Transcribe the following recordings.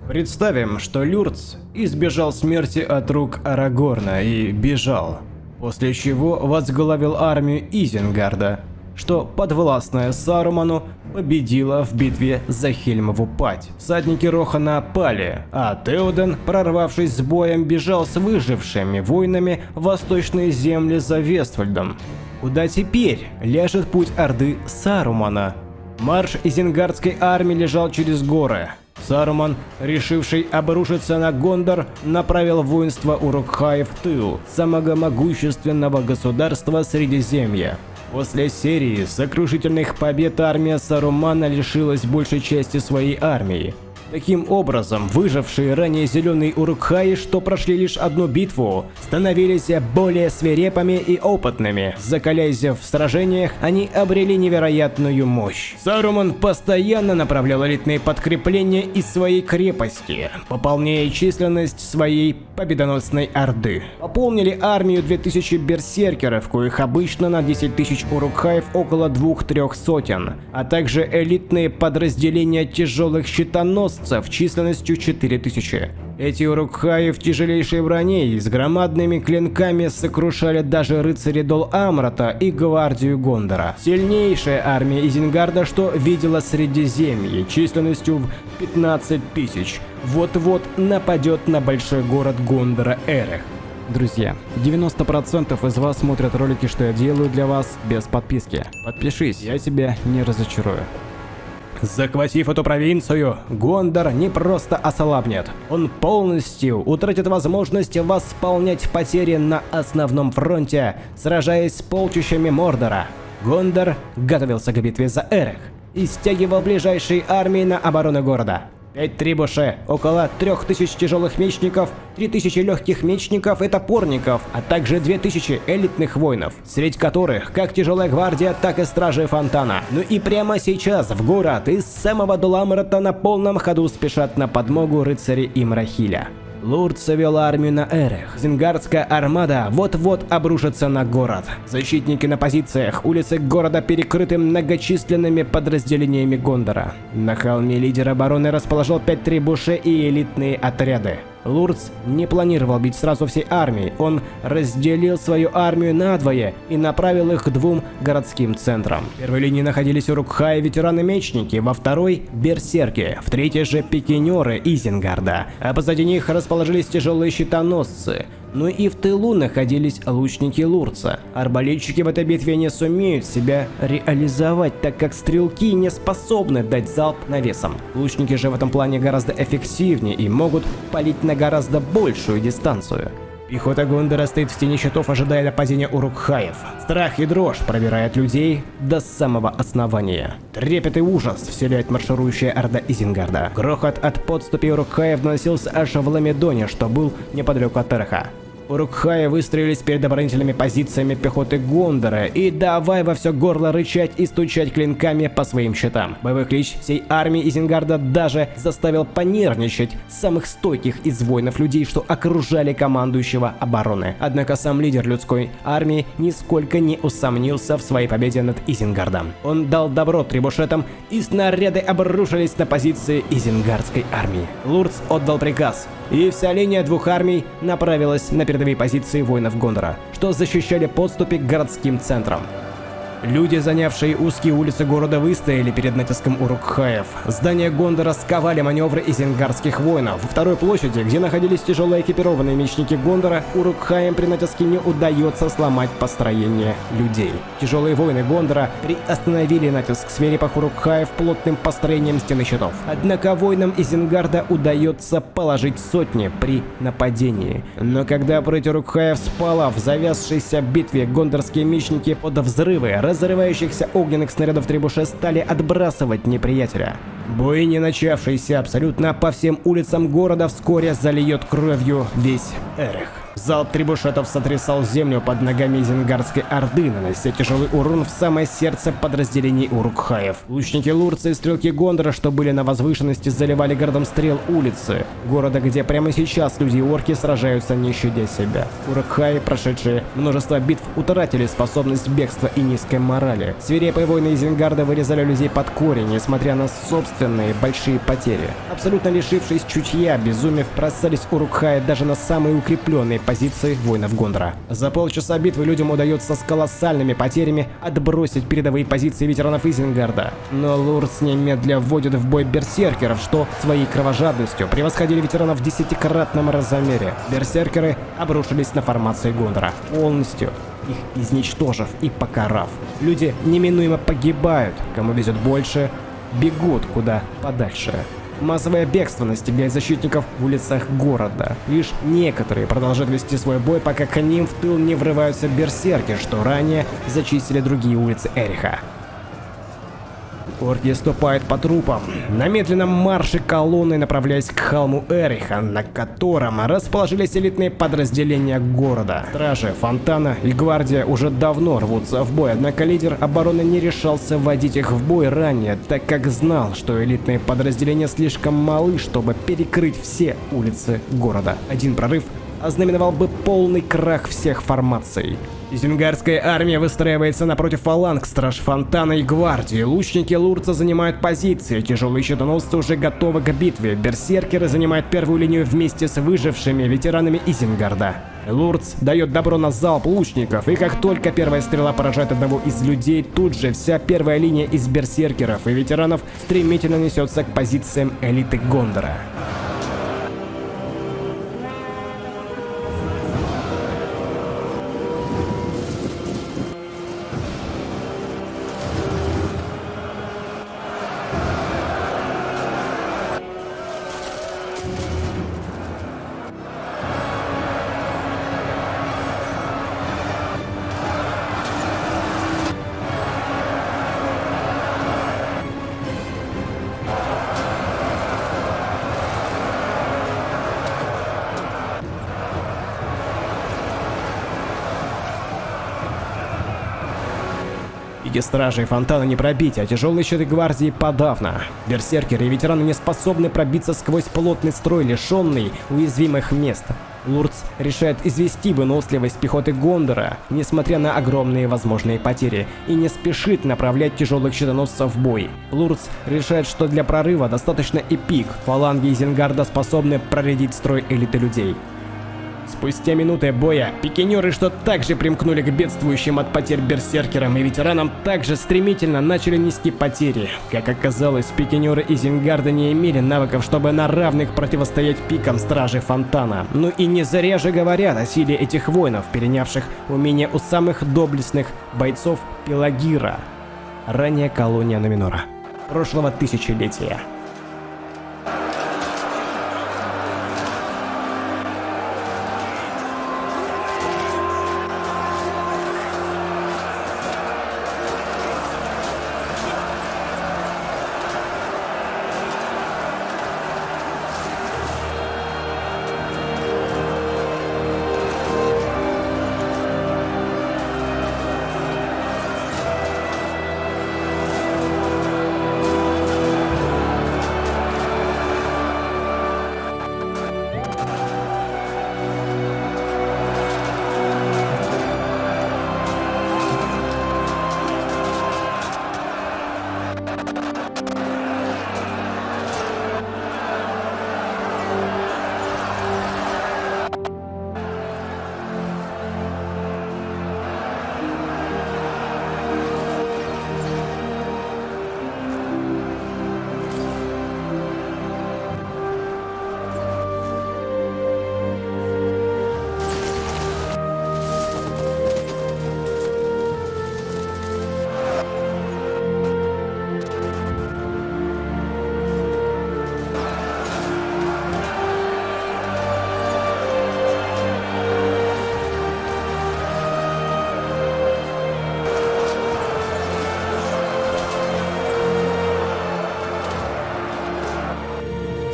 Представим, что Люрц избежал смерти от рук Арагорна и бежал, после чего возглавил армию Изенгарда, что, подвластная Саруману, победила в битве за Хельмову Падь. Всадники Рохана пали, а Теоден, прорвавшись с боем, бежал с выжившими воинами в восточные земли за Вествальдом. Куда теперь ляжет путь Орды Сарумана? Марш Изенгардской армии лежал через горы. Саруман, решивший обрушиться на Гондор, направил воинство Урукхаев в тыл самого могущественного государства Средиземья. После серии сокрушительных побед армия Сарумана лишилась большей части своей армии. Таким образом, выжившие ранее зеленые Урукхаи, что прошли лишь одну битву, становились более свирепыми и опытными. Закаляясь в сражениях, они обрели невероятную мощь. Саруман постоянно направлял элитные подкрепления из своей крепости, пополняя численность своей победоносной орды. Пополнили армию 2000 берсеркеров, коих обычно на 10 тысяч Урукхаев около 2-3 сотен, а также элитные подразделения тяжелых щитоносцев численностью 4000. Эти Урукхаи в тяжелейшей броне и с громадными клинками сокрушали даже рыцари Дол-Амрата и гвардию Гондора. Сильнейшая армия Изенгарда, что видела Средиземье, численностью в 15 тысяч, вот-вот нападет на большой город Гондора Эрех. Друзья, 90% из вас смотрят ролики, что я делаю для вас без подписки. Подпишись, я тебя не разочарую. Захватив эту провинцию, Гондор не просто ослабнет, он полностью утратит возможность восполнять потери на основном фронте, сражаясь с полчищами Мордора. Гондор готовился к битве за Эрех и стягивал ближайшие армии на оборону города. 5 трибуше, около 3000 тяжелых мечников, 3000 легких мечников и топорников, а также 2000 элитных воинов, среди которых как тяжелая гвардия, так и стражи Фонтана. Ну и прямо сейчас в город из самого Дол-Амрата на полном ходу спешат на подмогу рыцари Имрахиля. Лурц вел армию на Эрех. Изенгардская армада вот-вот обрушится на город. Защитники на позициях, улицы города перекрыты многочисленными подразделениями Гондора. На холме лидер обороны расположил 5 трибуше и элитные отряды. Лурц не планировал бить сразу всей армией, он разделил свою армию надвое и направил их к 2 городским центрам. В первой линии находились Урукхаи, ветераны-мечники, во второй – берсерки, в третьей же – пикинеры Изенгарда, а позади них расположились тяжелые щитоносцы. Ну и в тылу находились лучники Лурца. Арбалетчики в этой битве не сумеют себя реализовать, так как стрелки не способны дать залп навесом. Лучники же в этом плане гораздо эффективнее и могут палить на гораздо большую дистанцию. Пехота Гондора стоит в тени щитов, ожидая нападения Урукхаев. Страх и дрожь пробирает людей до самого основания. Трепет и ужас вселяет марширующая орда Изенгарда. Грохот от подступи Урукхаев доносился аж в Ламедоне, что был неподалеку от Эреха. Урукхаи выстроились перед оборонительными позициями пехоты Гондора и давай во все горло рычать и стучать клинками по своим щитам. Боевой клич всей армии Изенгарда даже заставил понервничать самых стойких из воинов людей, что окружали командующего обороны. Однако сам лидер людской армии нисколько не усомнился в своей победе над Изенгардом. Он дал добро трибушетам, и снаряды обрушились на позиции Изенгардской армии. Лурц отдал приказ, и вся линия 2 армий направилась на передовые позиции воинов Гондора, что защищали подступы к городским центрам. Люди, занявшие узкие улицы города, выстояли перед натиском Урукхаев. Здания Гондора сковали маневры изенгардских воинов. Во второй площади, где находились тяжело экипированные мечники Гондора, Урукхаям при натиске не удается сломать построение людей. Тяжелые воины Гондора приостановили натиск свирепых Урукхаев плотным построением стены щитов. Однако воинам Изенгарда удается положить сотни при нападении. Но когда прыть Урукхаев спала в завязшейся битве, гондорские мечники под взрывы разрывающихся огненных снарядов трибуше стали отбрасывать неприятеля. Бой, не начавшийся абсолютно по всем улицам города, вскоре зальет кровью весь Эрех. Залп трибушетов сотрясал землю под ногами Изенгардской орды, нанося тяжелый урон в самое сердце подразделений урукхаев. Лучники Лурца и стрелки Гондора, что были на возвышенности, заливали градом стрел улицы города, где прямо сейчас люди и орки сражаются, не щадя себя. Урукхаи, прошедшие множество битв, утратили способность бегства и низкой морали. Свирепые войны Изенгарда вырезали людей под корень, несмотря на собственные большие потери. Абсолютно лишившись чутья, безумев, бросались урукхаи даже на самые укрепленные позиции воинов Гондора. За полчаса битвы людям удается с колоссальными потерями отбросить передовые позиции ветеранов Изенгарда. Но Лурц немедля вводит в бой берсеркеров, что своей кровожадностью превосходили ветеранов в десятикратном размере. Берсеркеры обрушились на формации Гондора, полностью их изничтожив и покарав. Люди неминуемо погибают, кому везет больше, бегут куда подальше. Массовое бегство настигает защитников в улицах города. Лишь некоторые продолжают вести свой бой, пока к ним в тыл не врываются берсерки, что ранее зачистили другие улицы Эриха. Орки ступают по трупам, на медленном марше колонны направляясь к холму Эриха, на котором расположились элитные подразделения города. Стражи, Фонтана и Гвардия уже давно рвутся в бой, однако лидер обороны не решался вводить их в бой ранее, так как знал, что элитные подразделения слишком малы, чтобы перекрыть все улицы города. Один прорыв ознаменовал бы полный крах всех формаций. Изенгарская армия выстраивается напротив фаланг страж Фонтана и Гвардии. Лучники Лурца занимают позиции, тяжелые щитоносцы уже готовы к битве. Берсеркеры занимают первую линию вместе с выжившими ветеранами Изенгарда. Лурц дает добро на залп лучников, и как только первая стрела поражает одного из людей, тут же вся первая линия из берсеркеров и ветеранов стремительно несется к позициям элиты Гондора. Пики стражей Фонтана не пробить, а тяжелые щиты Гвардии подавно. Берсеркеры и ветераны не способны пробиться сквозь плотный строй, лишенный уязвимых мест. Лурц решает извести выносливость пехоты Гондора, несмотря на огромные возможные потери, и не спешит направлять тяжелых щитоносцев в бой. Лурц решает, что для прорыва достаточно эпик. Фаланги Изенгарда способны проредить строй элиты людей. Спустя минуты боя, пикинеры, что также примкнули к бедствующим от потерь берсеркерам и ветеранам, также стремительно начали нести потери. Как оказалось, пикинеры Изенгарда не имели навыков, чтобы на равных противостоять пикам стражи Фонтана. Ну и не зря же говорят о силе этих воинов, перенявших умения у самых доблестных бойцов Пелагира. Ранее колония Нуминора. Прошлого тысячелетия.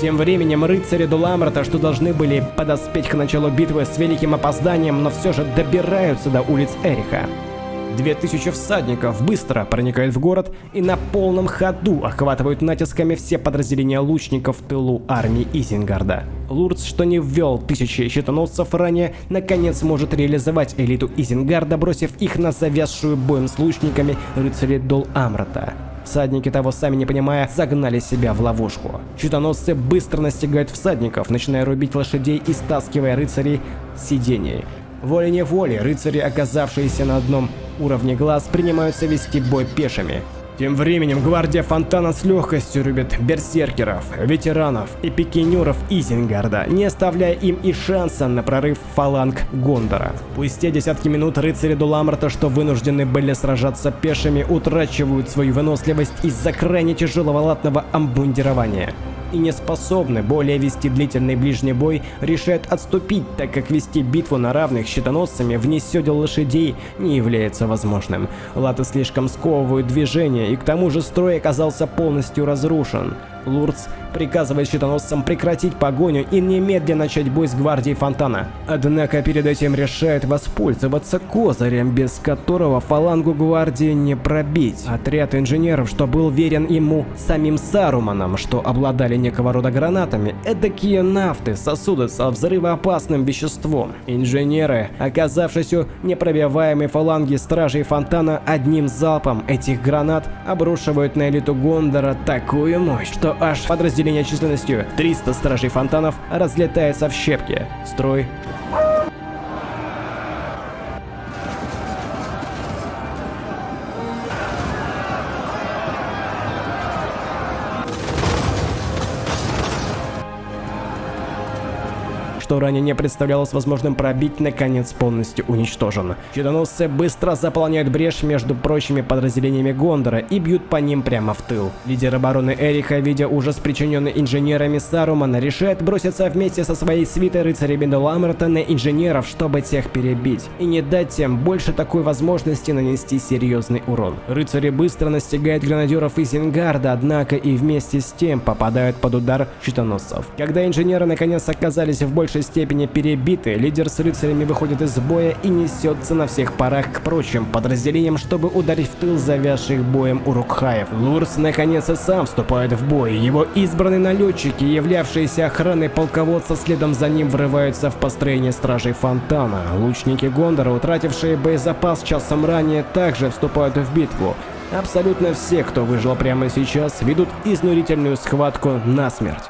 Тем временем рыцари Дуламрата, что должны были подоспеть к началу битвы с великим опозданием, но все же добираются до улиц Эриха. 2000 всадников быстро проникают в город и на полном ходу охватывают натисками все подразделения лучников в тылу армии Изенгарда. Лурц, что не ввел тысячи щитоносцев ранее, наконец может реализовать элиту Изенгарда, бросив их на завязшую боем с лучниками рыцарей Дуламрата. Всадники, того сами не понимая, загнали себя в ловушку. Щитоносцы быстро настигают всадников, начиная рубить лошадей и стаскивая рыцарей с сидений. Волей-неволей рыцари, оказавшиеся на одном уровне глаз, принимаются вести бой пешими. Тем временем гвардия Фонтана с легкостью рубит берсеркеров, ветеранов и пикинеров Изенгарда, не оставляя им и шанса на прорыв фаланг Гондора. Спустя десятки минут рыцари Дуламрата, что вынуждены были сражаться пешими, утрачивают свою выносливость из-за крайне тяжелого латного обмундирования и не способны более вести длительный ближний бой, решают отступить, так как вести битву на равных с щитоносцами вне седел лошадей не является возможным. Латы слишком сковывают движение, и к тому же строй оказался полностью разрушен. Лурц приказывает щитоносцам прекратить погоню и немедленно начать бой с гвардией Фонтана. Однако перед этим решает воспользоваться козырем, без которого фалангу гвардии не пробить. Отряд инженеров, что был верен ему самим Саруманом, что обладали некого рода гранатами, эдакие нафты, сосуды со взрывоопасным веществом. Инженеры, оказавшись у непробиваемой фаланги стражей Фонтана, одним залпом этих гранат обрушивают на элиту Гондора такую мощь, что аж подразделение численностью 300 стражей Фонтанов разлетается в щепки. Строй. Что ранее не представлялось возможным пробить, наконец полностью уничтожен. Щитоносцы быстро заполняют брешь между прочими подразделениями Гондора и бьют по ним прямо в тыл. Лидер обороны Эриха, видя ужас, причиненный инженерами Сарумана, решает броситься вместе со своей свитой рыцарями Дуламрата на инженеров, чтобы тех перебить, и не дать тем больше такой возможности нанести серьезный урон. Рыцари быстро настигают гранадеров Изенгарда, однако и вместе с тем попадают под удар щитоносцев. Когда инженеры наконец оказались в большей степени перебиты, лидер с рыцарями выходит из боя и несется на всех парах к прочим подразделениям, чтобы ударить в тыл завязших боем урукхаев. Лурц наконец и сам вступает в бой. Его избранные налетчики, являвшиеся охраной полководца, следом за ним врываются в построение стражей Фонтана. Лучники Гондора, утратившие боезапас часом ранее, также вступают в битву. Абсолютно все, кто выжил прямо сейчас, ведут изнурительную схватку насмерть.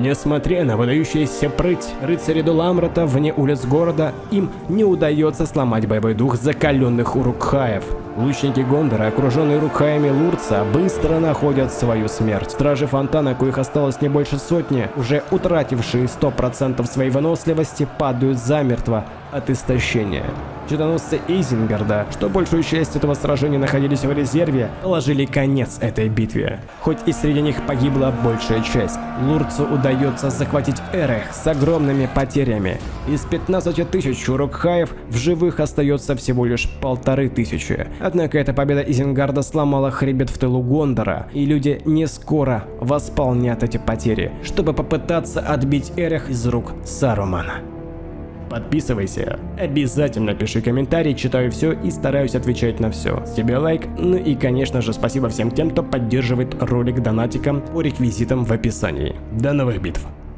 Несмотря на выдающуюся прыть, рыцари Дуламрата вне улиц города, им не удается сломать боевой дух закаленных урукхаев. Лучники Гондора, окруженные урукхаями Лурца, быстро находят свою смерть. Стражи Фонтана, коих осталось не больше сотни, уже утратившие 100% своей выносливости, падают замертво от истощения. Щитоносцы Изенгарда, что большую часть этого сражения находились в резерве, положили конец этой битве. Хоть и среди них погибла большая часть, Лурцу удается захватить Эрех с огромными потерями. Из 15 тысяч урукхаев в живых остается всего лишь 1500. Однако эта победа Изенгарда сломала хребет в тылу Гондора, и люди не скоро восполнят эти потери, чтобы попытаться отбить Эрех из рук Сарумана. Подписывайся, обязательно пиши комментарий, читаю все и стараюсь отвечать на все. С тебя лайк, ну и конечно же спасибо всем тем, кто поддерживает ролик донатиком по реквизитам в описании. До новых битв!